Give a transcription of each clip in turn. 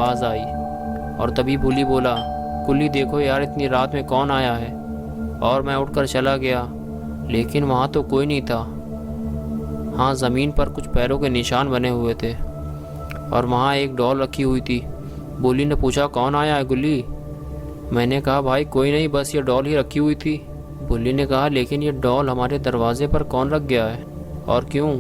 आवाज़ आई और तभी बुल्ली बोला, गुल्ली देखो यार, इतनी रात में कौन आया है। और मैं उठकर चला गया, लेकिन वहाँ तो कोई नहीं था। हाँ, ज़मीन पर कुछ पैरों के निशान बने हुए थे और वहाँ एक डॉल रखी हुई थी। बुल्ली ने पूछा, कौन आया है गुल्ली? मैंने कहा, भाई कोई नहीं, बस ये डॉल ही रखी हुई थी। बुल्ली ने कहा, लेकिन ये डॉल हमारे दरवाजे पर कौन रख गया है और क्यों?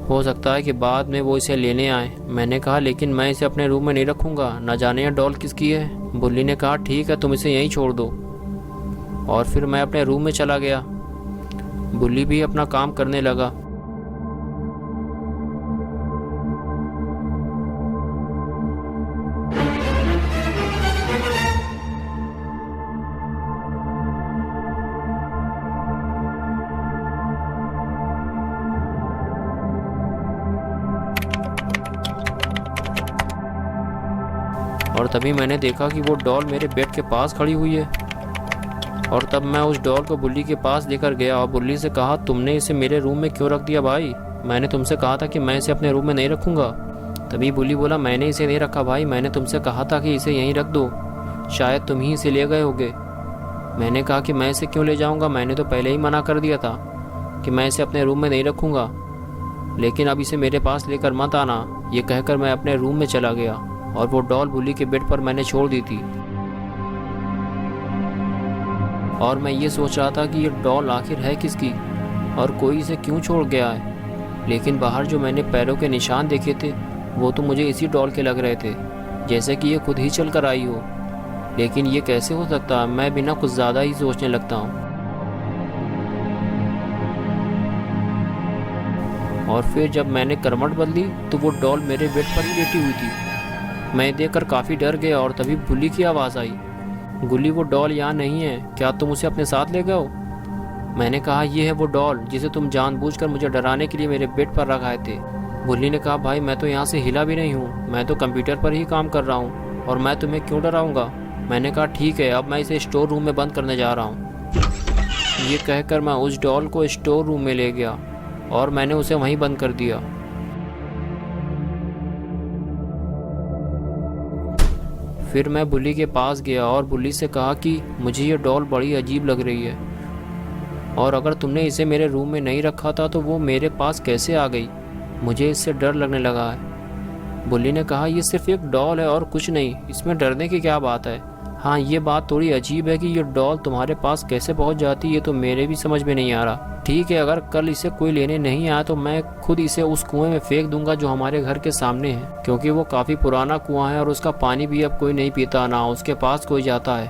हो सकता है कि बाद में वो इसे लेने आए। मैंने कहा, लेकिन मैं इसे अपने रूम में नहीं रखूँगा, न जाने यह डॉल किसकी है। बुल्ली ने कहा, ठीक है, तुम इसे यहीं छोड़ दो। और फिर मैं अपने रूम में चला गया। बुल्ली भी अपना काम करने लगा। और तभी मैंने देखा कि वो डॉल मेरे बेड के पास खड़ी हुई है। और तब मैं उस डॉल को बुल्ली के पास लेकर गया और बुल्ली से कहा, तुमने इसे मेरे रूम में क्यों रख दिया भाई? मैंने तुमसे कहा था कि मैं इसे अपने रूम में नहीं रखूँगा। तभी बुल्ली बोला, मैंने इसे नहीं रखा भाई, मैंने तुमसे कहा था कि इसे यहीं रख दो, शायद तुम ही इसे ले गए होगे। मैंने कहा कि मैं इसे क्यों ले जाऊँगा, मैंने तो पहले ही मना कर दिया था कि मैं इसे अपने रूम में नहीं रखूँगा, लेकिन अब इसे मेरे पास लेकर मत आना। ये कहकर मैं अपने रूम में चला गया और वो डॉल बुल्ली के बेड पर मैंने छोड़ दी थी। और मैं ये सोच रहा था कि ये डॉल आखिर है किसकी और कोई इसे क्यों छोड़ गया है। लेकिन बाहर जो मैंने पैरों के निशान देखे थे वो तो मुझे इसी डॉल के लग रहे थे, जैसे कि ये खुद ही चल कर आई हो। लेकिन ये कैसे हो सकता है? मैं बिना कुछ ज़्यादा ही सोचने लगता हूँ। और फिर जब मैंने करवट बदली तो वो डॉल मेरे बेड पर ही लेटी हुई थी। मैं देखकर काफ़ी डर गया और तभी बुल्ली की आवाज़ आई, गुल्ली वो डॉल यहाँ नहीं है, क्या तुम उसे अपने साथ ले गए हो? मैंने कहा, ये है वो डॉल जिसे तुम जानबूझकर मुझे डराने के लिए मेरे बेड पर रखाए थे। बुल्ली ने कहा, भाई मैं तो यहाँ से हिला भी नहीं हूँ, मैं तो कंप्यूटर पर ही काम कर रहा हूँ और मैं तुम्हें क्यों डराऊँगा। मैंने कहा, ठीक है, अब मैं इसे स्टोर रूम में बंद करने जा रहा हूँ। ये कहकर मैं उस डॉल को स्टोर रूम में ले गया और मैंने उसे वहीं बंद कर दिया। फिर मैं बुल्ली के पास गया और बुल्ली से कहा कि मुझे ये डॉल बड़ी अजीब लग रही है और अगर तुमने इसे मेरे रूम में नहीं रखा था तो वो मेरे पास कैसे आ गई? मुझे इससे डर लगने लगा है। बुल्ली ने कहा, ये सिर्फ एक डॉल है और कुछ नहीं, इसमें डरने की क्या बात है। हाँ, ये बात थोड़ी अजीब है कि ये डॉल तुम्हारे पास कैसे पहुंच जाती है, ये तो मेरे भी समझ में नहीं आ रहा। ठीक है, अगर कल इसे कोई लेने नहीं आया तो मैं खुद इसे उस कुएं में फेंक दूंगा जो हमारे घर के सामने है, क्योंकि वो काफ़ी पुराना कुआं है और उसका पानी भी अब कोई नहीं पीता, ना उसके पास कोई जाता है।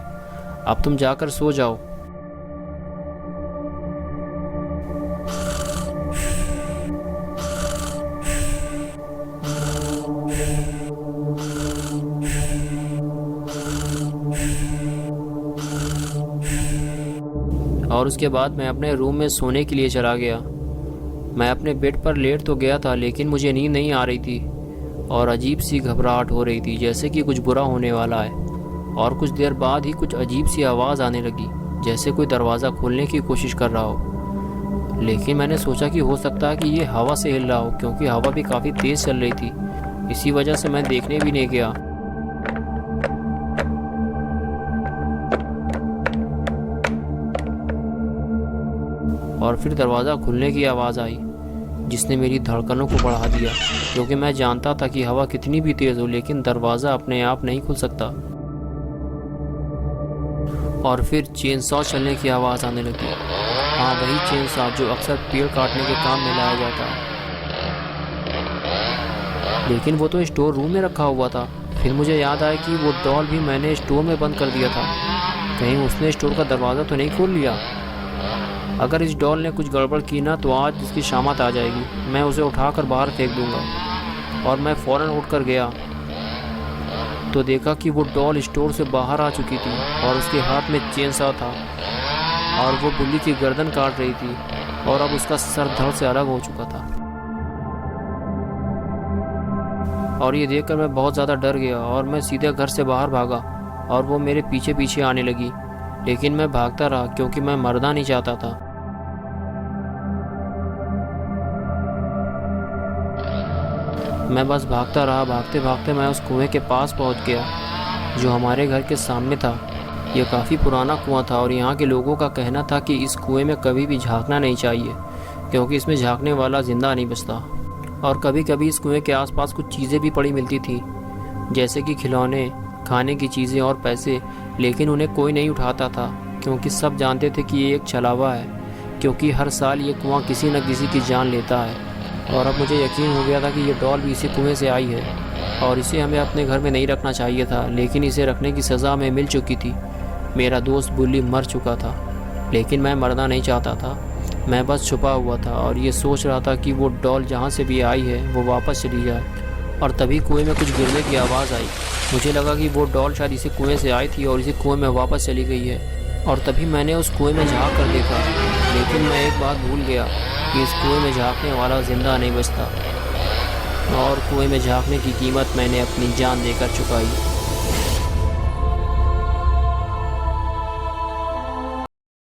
अब तुम जाकर सो जाओ। और उसके बाद मैं अपने रूम में सोने के लिए चला गया। मैं अपने बेड पर लेट तो गया था, लेकिन मुझे नींद नहीं आ रही थी और अजीब सी घबराहट हो रही थी, जैसे कि कुछ बुरा होने वाला है। और कुछ देर बाद ही कुछ अजीब सी आवाज़ आने लगी, जैसे कोई दरवाज़ा खोलने की कोशिश कर रहा हो। लेकिन मैंने सोचा कि हो सकता है कि ये हवा से हिल रहा हो, क्योंकि हवा भी काफ़ी तेज़ चल रही थी। इसी वजह से मैं देखने भी नहीं गया। और फिर दरवाज़ा खुलने की आवाज़ आई, जिसने मेरी धड़कनों को बढ़ा दिया, क्योंकि मैं जानता था कि हवा कितनी भी तेज़ हो लेकिन दरवाज़ा अपने आप नहीं खुल सकता। और फिर चेन सॉ चलने की आवाज़ आने लगी। हाँ, वही चेन सॉ जो अक्सर पेड़ काटने के काम में लाया जाता है। लेकिन वो तो स्टोर रूम में रखा हुआ था। फिर मुझे याद आया कि वो डॉल भी मैंने स्टोर में बंद कर दिया था। कहीं उसने स्टोर का दरवाज़ा तो नहीं खोल लिया। अगर इस डॉल ने कुछ गड़बड़ की ना तो आज इसकी शामत आ जाएगी। मैं उसे उठाकर बाहर फेंक दूंगा। और मैं फ़ौरन उठकर गया तो देखा कि वो डॉल स्टोर से बाहर आ चुकी थी और उसके हाथ में चेन सॉ था और वो बुल्ली की गर्दन काट रही थी और अब उसका सर धड़ से अलग हो चुका था। और ये देखकर मैं बहुत ज़्यादा डर गया और मैं सीधे घर से बाहर भागा और वो मेरे पीछे पीछे आने लगी, लेकिन मैं भागता रहा क्योंकि मैं मरना नहीं चाहता था। मैं बस भागता रहा। भागते भागते मैं उस कुएं के पास पहुंच गया जो हमारे घर के सामने था। यह काफ़ी पुराना कुआं था और यहाँ के लोगों का कहना था कि इस कुएं में कभी भी झांकना नहीं चाहिए, क्योंकि इसमें झांकने वाला ज़िंदा नहीं बचता। और कभी कभी इस कुएं के आसपास कुछ चीज़ें भी पड़ी मिलती थी, जैसे कि खिलौने, खाने की चीज़ें और पैसे, लेकिन उन्हें कोई नहीं उठाता था क्योंकि सब जानते थे कि ये एक छलावा है, क्योंकि हर साल ये कुआं किसी न किसी की जान लेता है। और अब मुझे यकीन हो गया था कि ये डॉल भी इसी कुएं से आई है और इसे हमें अपने घर में नहीं रखना चाहिए था, लेकिन इसे रखने की सज़ा हमें मिल चुकी थी। मेरा दोस्त बुल्ली मर चुका था, लेकिन मैं मरना नहीं चाहता था। मैं बस छुपा हुआ था और ये सोच रहा था कि वो डॉल जहाँ से भी आई है वो वापस चली जाए। और तभी कुएं में कुछ गिरने की आवाज़ आई। मुझे लगा कि वो डॉल शायद इसी कुएं से आई थी और इसी कुएं में वापस चली गई है। और तभी मैंने उस कुएं में झाँक कर देखा, लेकिन मैं एक बात भूल गया कि इस कुएं में झाँकने वाला ज़िंदा नहीं बचता। और कुएं में झाँकने की कीमत मैंने अपनी जान देकर चुकाई।